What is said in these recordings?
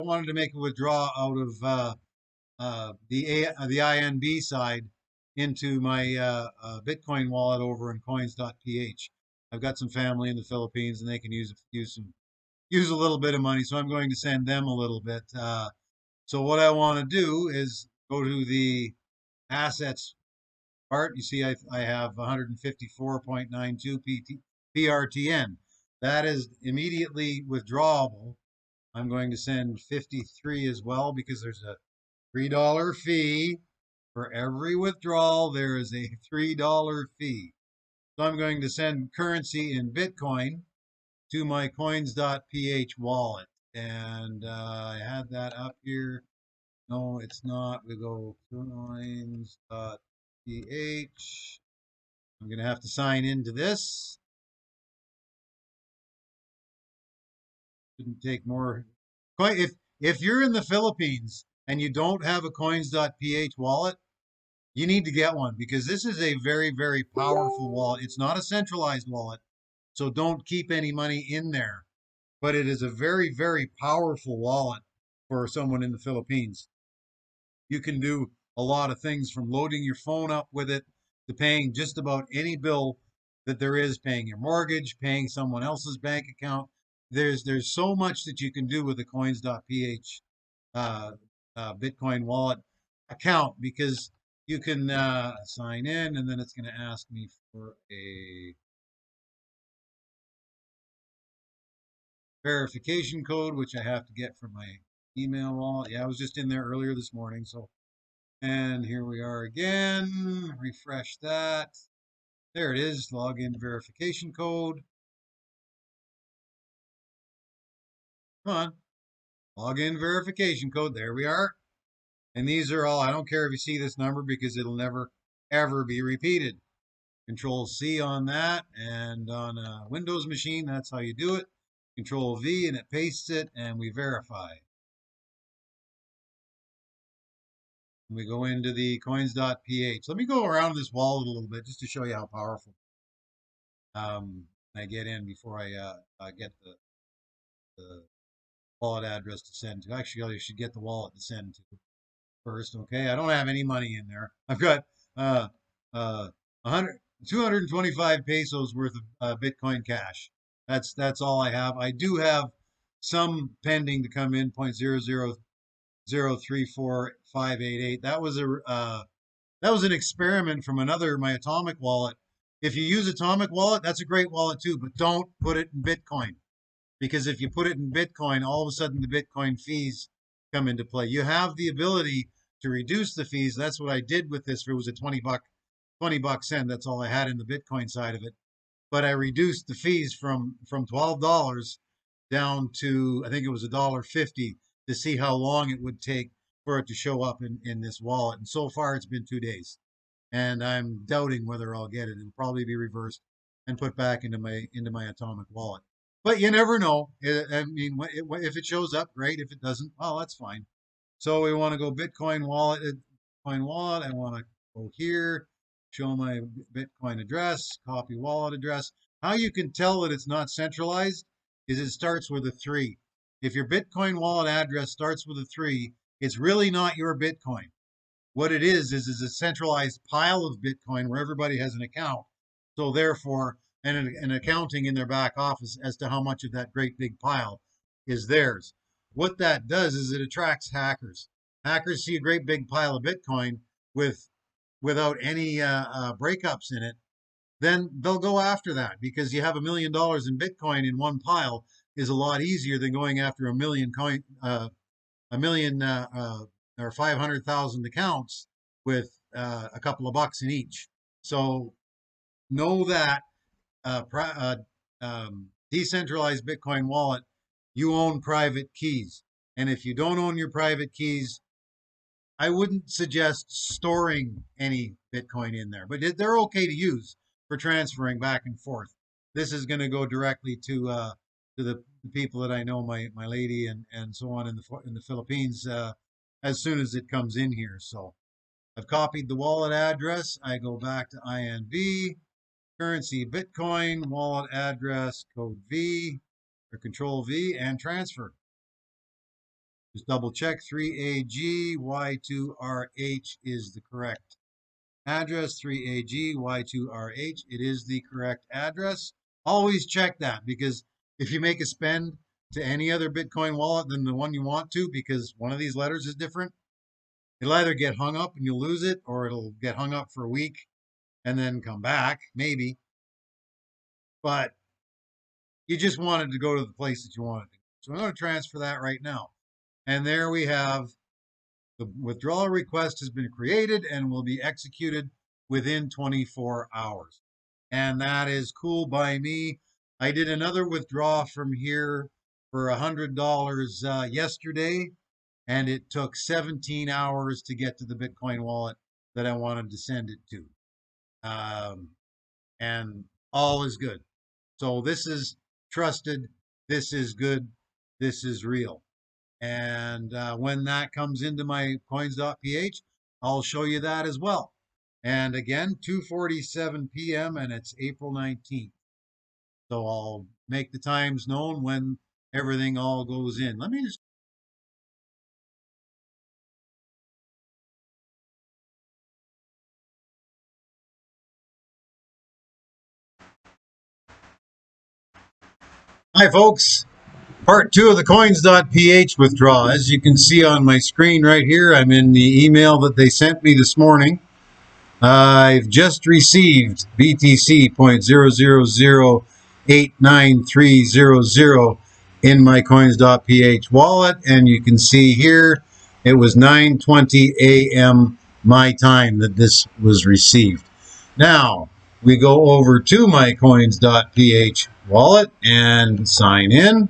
I wanted to make a withdrawal out of the INB side into my Bitcoin wallet over in Coins.ph. I've got some family in the Philippines, and they can use a little bit of money, so I'm going to send them a little bit. So what I want to do is go to the assets part. You see, I have 154.92 PRTN. That is immediately withdrawable. I'm going to send 53 as well because there's a $3 fee. For every withdrawal, there is a $3 fee. So I'm going to send currency in Bitcoin to my Coins.ph wallet. And I had that up here. No, it's not. We go Coins.ph. I'm going to have to sign into this. Shouldn't take more. If you're in the Philippines and you don't have a Coins.ph wallet, you need to get one because this is a very, very powerful wallet. It's not a centralized wallet, so don't keep any money in there. But it is a very, very powerful wallet for someone in the Philippines. You can do a lot of things from loading your phone up with it to paying just about any bill that there is, paying your mortgage, paying someone else's bank account. There's so much that you can do with the Coins.ph uh, Bitcoin wallet account because you can sign in, and then it's going to ask me for a verification code, which I have to get from my email wallet. Yeah, I was just in there earlier this morning. So, and here we are again. Refresh that. There it is. Login verification code. Come on. Login verification code. There we are. And these are all, I don't care if you see this number because it'll never, ever be repeated. Control C on that, and on a Windows machine, that's how you do it. Control V and it pastes it, and we verify. We go into the coins.ph. Let me go around this wallet a little bit just to show you how powerful I get in before I get the wallet address to send to. Actually, I should get the wallet to send to first. Okay, I don't have any money in there. I've got uh, uh, 100, 225 pesos worth of Bitcoin cash. That's all I have. I do have some pending to come in, 0.000345588. That was an experiment from my Atomic wallet. If you use Atomic wallet, that's a great wallet too, but don't put it in Bitcoin because if you put it in Bitcoin, all of a sudden the Bitcoin fees come into play. You have the ability to reduce the fees. That's what I did with this. It was a 20 buck send. That's all I had in the Bitcoin side of it. But I reduced the fees from $12 down to I think it was $1.50 to see how long it would take for it to show up in this wallet. And so far it's been 2 days. And I'm doubting whether I'll get it. It'll probably be reversed and put back into my Atomic wallet. But you never know. I mean, if it shows up, great. If it doesn't, well, that's fine. So we want to go Bitcoin wallet. Bitcoin wallet. I want to go here, show my Bitcoin address, copy wallet address. How you can tell that it's not centralized is it starts with a 3. If your Bitcoin wallet address starts with a 3, it's really not your Bitcoin. What it is a centralized pile of Bitcoin where everybody has an account. So therefore, and an accounting in their back office as to how much of that great big pile is theirs. What that does is it attracts hackers. Hackers see a great big pile of Bitcoin without any breakups in it, then they'll go after that because you have $1 million in Bitcoin in one pile is a lot easier than going after a million or 500,000 accounts with a couple of bucks in each. So know that decentralized Bitcoin wallet, you own private keys. And if you don't own your private keys, I wouldn't suggest storing any Bitcoin in there, but they're okay to use for transferring back and forth. This is going to go directly to the people that I know, my lady and so on in the Philippines as soon as it comes in here. So I've copied the wallet address. I go back to INB, currency Bitcoin, wallet address, code V or control V and transfer. Just double check. 3AGY2RH is the correct address. 3AGY2RH. It is the correct address. Always check that, because if you make a spend to any other Bitcoin wallet than the one you want to, because one of these letters is different, it'll either get hung up and you'll lose it, or it'll get hung up for a week and then come back, maybe. But you just wanted to go to the place that you wanted to. So I'm going to transfer that right now. And there we have the withdrawal request has been created and will be executed within 24 hours. And that is cool by me. I did another withdrawal from here for $100 yesterday, and it took 17 hours to get to the Bitcoin wallet that I wanted to send it to. And all is good. So this is trusted. This is good. This is real. And when that comes into my Coins.ph, I'll show you that as well. And again, 2:47 p.m. and it's April 19th. So I'll make the times known when everything all goes in. Let me just. Hi, folks. Part 2 of the Coins.ph withdrawal. As you can see on my screen right here, I'm in the email that they sent me this morning. I've just received BTC 0.0008930 in my Coins.ph wallet, and you can see here it was 9:20 a.m. my time that this was received. Now we go over to my Coins.ph wallet and sign in.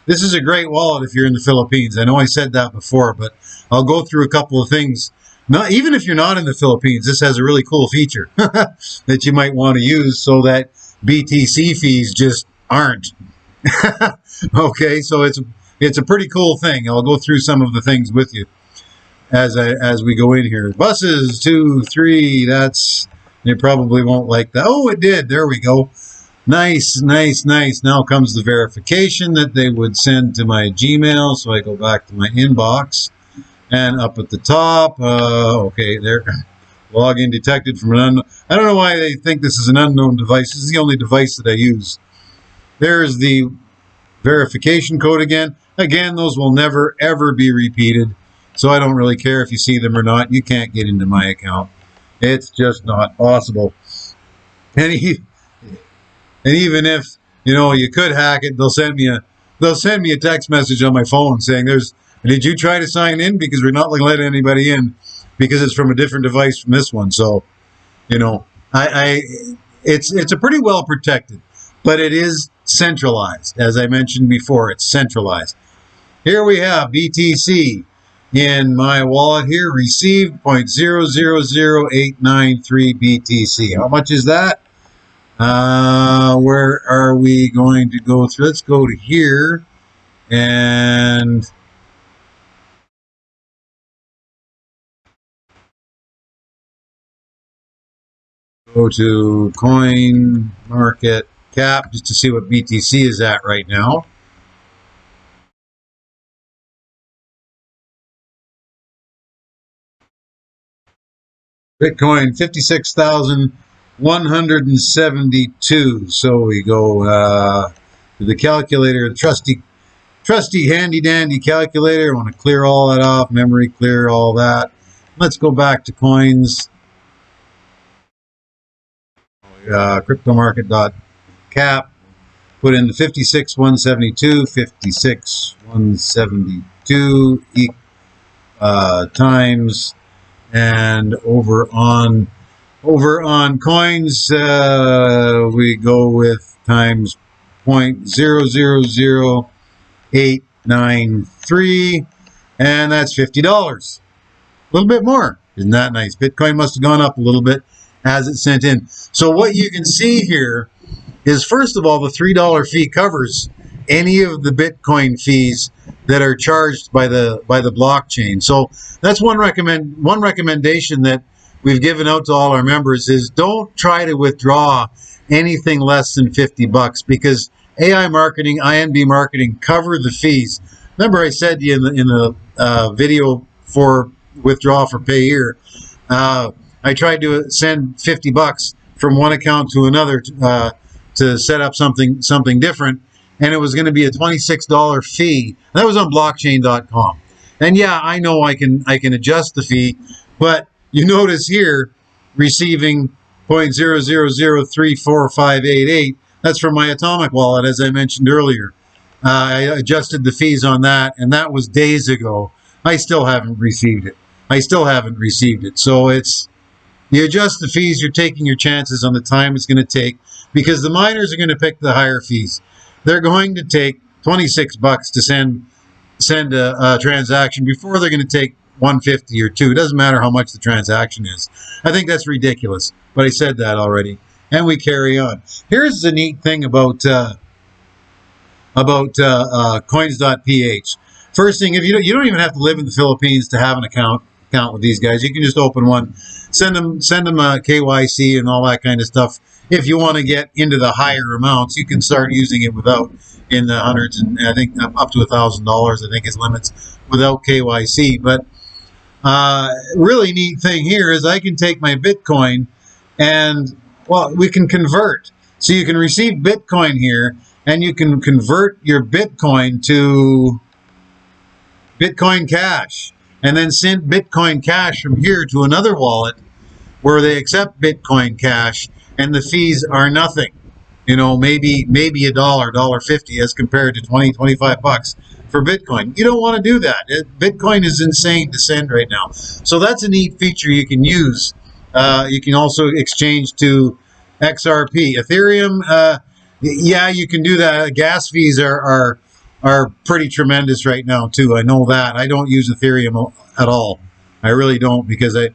This is a great wallet if you're in the Philippines. I know I said that before, but I'll go through a couple of things. Not even if you're not in the Philippines, this has a really cool feature that you might want to use so that BTC fees just aren't. Okay, so it's a pretty cool thing. I'll go through some of the things with you as we go in here. Buses 2, 3. That's, they probably won't like that. Oh, it did. There we go. Nice, nice, nice. Now comes the verification that they would send to my Gmail. So I go back to my inbox, and up at the top, okay, there, login detected from an unknown. I don't know why they think this is an unknown device. This is the only device that I use. There's the verification code again. Again, those will never, ever be repeated. So I don't really care if you see them or not. You can't get into my account. It's just not possible. And even if you could hack it, they'll send me a text message on my phone saying, did you try to sign in, because we're not going to let anybody in because it's from a different device from this one. So it's a pretty well protected, but it is centralized. As I mentioned before, it's centralized. Here we have BTC in my wallet here, received 0.000893 BTC. How much is that? Where are we going to go through? Let's go to here and go to coin market cap just to see what BTC is at right now. Bitcoin 56,172. So we go to the calculator, the trusty handy dandy calculator. I want to clear all that off, memory clear all that. Let's go back to coins. Cryptomarket.cap. Put in the 56,172, 56,172 times, and over on coins we go with times 0.000893, and that's $50. A little bit more. Isn't that nice? Bitcoin must have gone up a little bit as it sent in. So what you can see here is, first of all, the $3 fee covers any of the Bitcoin fees that are charged by the blockchain. So that's one recommendation that we've given out to all our members is don't try to withdraw anything less than $50, because AI Marketing, INB Marketing cover the fees remember I said to you in the video for withdrawal for pay here, I tried to send $50 from one account to another to set up something different, and it was going to be a $26 fee. That was on blockchain.com. And yeah, I know I can adjust the fee, but you notice here receiving 0.00034588. That's from my Atomic wallet, as I mentioned earlier. I adjusted the fees on that, and that was days ago. I still haven't received it. So it's, you adjust the fees, you're taking your chances on the time it's going to take, because the miners are going to pick the higher fees. They're going to take $26 to send a transaction before they're going to take 150 or two. It doesn't matter how much the transaction is. I think that's ridiculous, but I said that already, and we carry on. Here's the neat thing about Coins.ph. First thing, if you don't even have to live in the Philippines to have an account with these guys. You can just open one, send them a KYC and all that kind of stuff. If you want to get into the higher amounts, you can start using it without, in the hundreds, and I think up to $1,000. I think is limits without KYC. But really neat thing here is I can take my Bitcoin and, well, we can convert. So you can receive Bitcoin here, and you can convert your Bitcoin to Bitcoin Cash, and then send Bitcoin Cash from here to another wallet where they accept Bitcoin Cash, and the fees are nothing. You know, maybe $1.50 as compared to $20-$25 for Bitcoin. You don't want to do that. Bitcoin is insane to send right now. So that's a neat feature you can use. You can also exchange to XRP, Ethereum. Yeah, you can do that. Gas fees are pretty tremendous right now too. I know that. I don't use Ethereum at all. I really don't, because I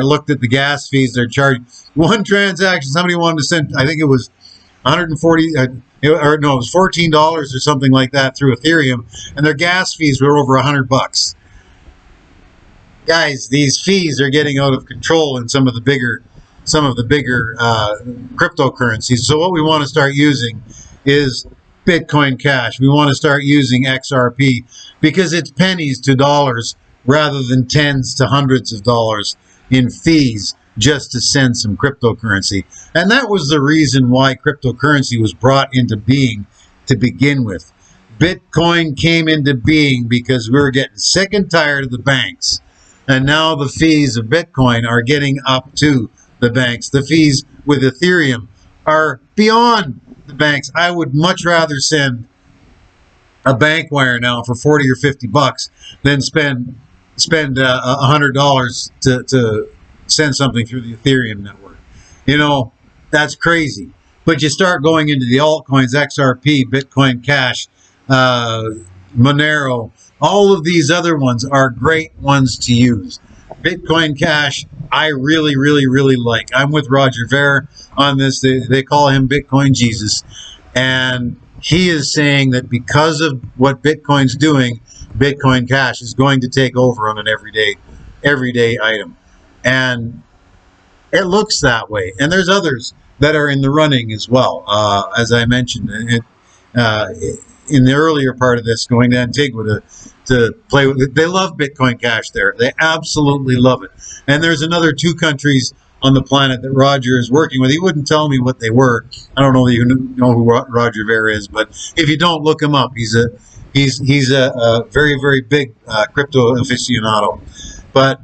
looked at the gas fees they're charging. One transaction, somebody wanted to send, I think it was 140, or no, it was $14 or something like that through Ethereum, and their gas fees were over $100. Guys, these fees are getting out of control in some of the bigger cryptocurrencies. So what we want to start using is Bitcoin Cash. We want to start using XRP because it's pennies to dollars rather than tens to hundreds of dollars in fees just to send some cryptocurrency. And that was the reason why cryptocurrency was brought into being to begin with. Bitcoin came into being because we were getting sick and tired of the banks. And now the fees of Bitcoin are getting up to the banks. The fees with Ethereum are beyond the banks. I would much rather send a bank wire now for 40 or 50 bucks than spend $100 to send something through the Ethereum network. You know, that's crazy. But you start going into the altcoins, XRP, Bitcoin Cash, Monero, all of these other ones are great ones to use. Bitcoin Cash, I really, really, really like. I'm with Roger Ver on this. They call him Bitcoin Jesus. And he is saying that because of what Bitcoin's doing, Bitcoin Cash is going to take over on an everyday item. And it looks that way. And there's others that are in the running as well. As I mentioned in the earlier part of this, going to Antigua to play with it. They love Bitcoin Cash there. They absolutely love it. And there's another 2 countries on the planet that Roger is working with. He wouldn't tell me what they were. I don't know that you know who Roger Ver is, but if you don't, look him up. He's a very, very big crypto aficionado. But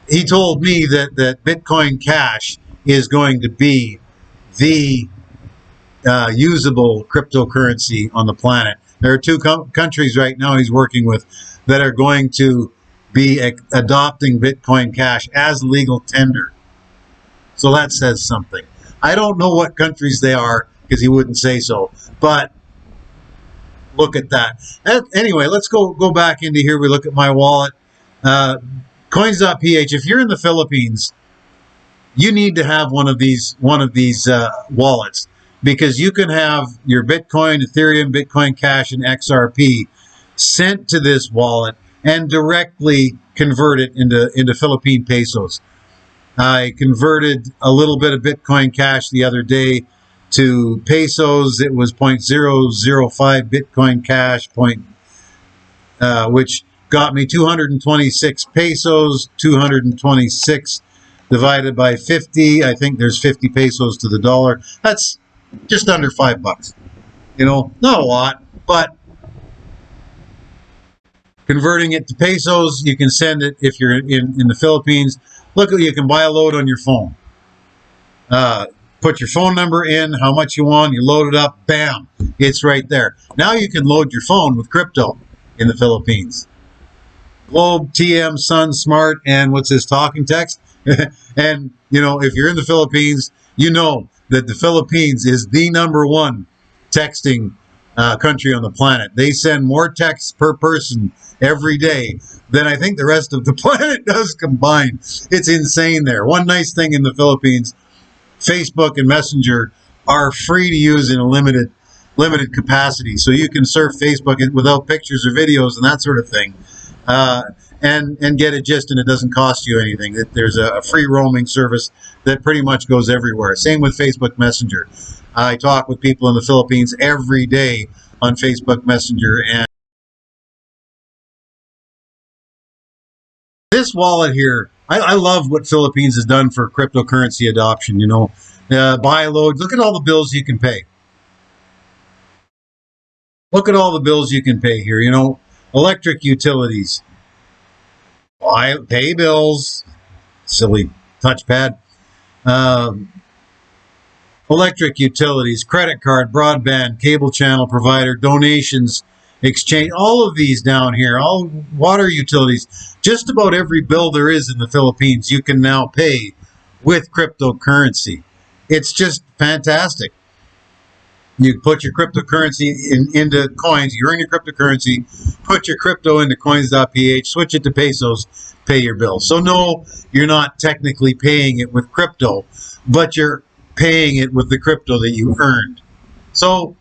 he told me that Bitcoin Cash is going to be the usable cryptocurrency on the planet. There are 2 countries right now he's working with that are going to be adopting Bitcoin Cash as legal tender. So that says something. I don't know what countries they are because he wouldn't say so, but look at that. Anyway, let's go back into here. We look at my wallet. Coins.ph. If you're in the Philippines, you need to have one of these wallets, because you can have your Bitcoin, Ethereum, Bitcoin Cash, and XRP sent to this wallet and directly convert it into Philippine pesos. I converted a little bit of Bitcoin Cash the other day to pesos. It was 0.005 Bitcoin Cash, which got me 226 pesos. 226 divided by 50. I think there's 50 pesos to the dollar. That's just under $5. Not a lot, but converting it to pesos, you can send it if you're in the Philippines. Look, you can buy a load on your phone. Put your phone number in, how much you want, you load it up, bam, it's right there. Now you can load your phone with crypto in the Philippines. Globe, TM, Sun, Smart, and what's this, talking text? And, if you're in the Philippines, you know that the Philippines is the number one texting country on the planet. They send more texts per person every day than I think the rest of the planet does combined. It's insane there. One nice thing in the Philippines, Facebook and Messenger are free to use in a limited capacity. So you can surf Facebook without pictures or videos and that sort of thing. And get a gist, and it doesn't cost you anything. There's a free roaming service that pretty much goes everywhere. Same with Facebook Messenger. I talk with people in the Philippines every day on Facebook Messenger. And this wallet here, I love what Philippines has done for cryptocurrency adoption. Buy loads. Look at all the bills you can pay. Look at all the bills you can pay here. Electric utilities. Pay bills. Silly touchpad. Electric utilities, credit card, broadband, cable channel provider, donations, exchange, all of these down here, all water utilities, just about every bill there is in the Philippines, you can now pay with cryptocurrency. It's just fantastic. You put your cryptocurrency into coins, you earn your cryptocurrency, put your crypto into Coins.ph, switch it to pesos, pay your bill. So no, you're not technically paying it with crypto, but you're paying it with the crypto that you earned. So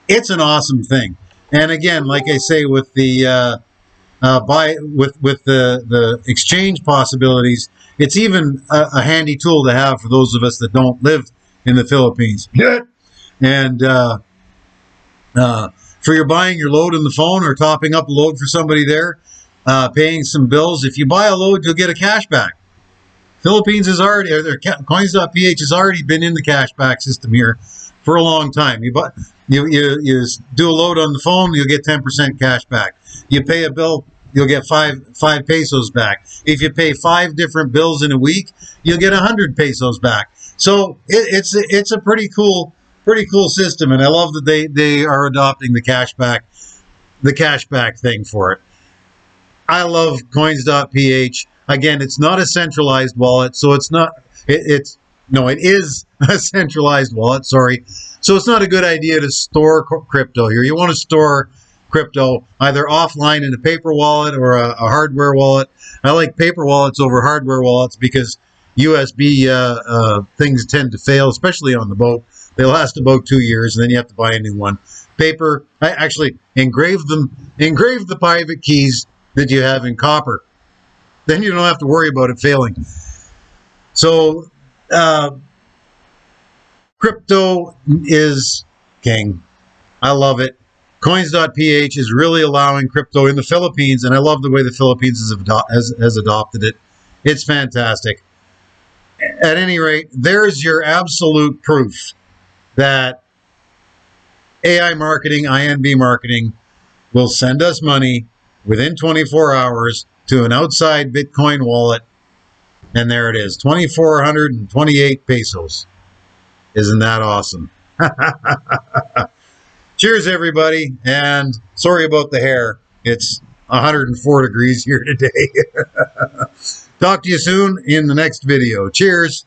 it's an awesome thing. And again, like I say, with the the exchange possibilities, it's even a handy tool to have for those of us that don't live in the Philippines. And for your buying your load on the phone or topping up a load for somebody there, paying some bills. If you buy a load, you'll get a cashback. Philippines is already, or Coins.ph has already been in the cashback system here for a long time. You do a load on the phone, you'll get 10% cash back. You pay a bill, you'll get five pesos back. If you pay 5 different bills in a week, you'll get 100 pesos back. So it's a pretty cool system, and I love that they are adopting the cashback thing for it. I love Coins.ph. Again, it's not a centralized wallet, so it's not. It is a centralized wallet. Sorry, so it's not a good idea to store crypto here. You want to store crypto either offline in a paper wallet or a hardware wallet. I like paper wallets over hardware wallets because USB things tend to fail, especially on the boat. They last about 2 years, and then you have to buy a new one. Paper, I actually engrave the private keys that you have in copper. Then you don't have to worry about it failing. So crypto is king. I love it. Coins.ph is really allowing crypto in the Philippines, and I love the way the Philippines has adopted it. It's fantastic. At any rate, there's your absolute proof that AI marketing, INB marketing, will send us money within 24 hours to an outside Bitcoin wallet. And there it is, 2,428 pesos. Isn't that awesome? Cheers, everybody. And sorry about the hair. It's 104 degrees here today. Talk to you soon in the next video. Cheers.